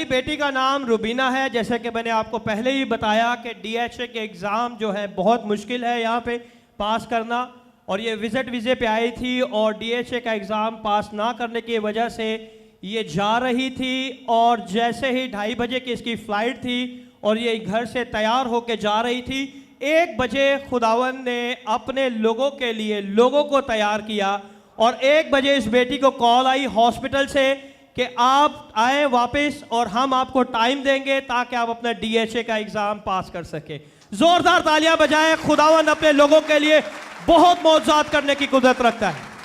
बेटी का नाम रुबीना है। जैसे कि मैंने आपको पहले ही बताया कि डीएचए के एग्ज़ाम जो है बहुत मुश्किल है यहाँ पे पास करना, और ये विजिट वीज़े पे आई थी और डीएचए का एग्ज़ाम पास ना करने की वजह से ये जा रही थी, और जैसे ही 2:30 बजे की इसकी फ़्लाइट थी और ये घर से तैयार होकर जा रही थी, 1 बजे खुदावन ने अपने लोगों के लिए लोगों को तैयार किया, और 1 बजे इस बेटी को कॉल आई हॉस्पिटल से कि आप आए वापस और हम आपको टाइम देंगे ताकि आप अपना डीएचए का एग्ज़ाम पास कर सके। ज़ोरदार तालियां बजाएं। खुदावन अपने लोगों के लिए बहुत मौजूद करने की कुदरत रखता है।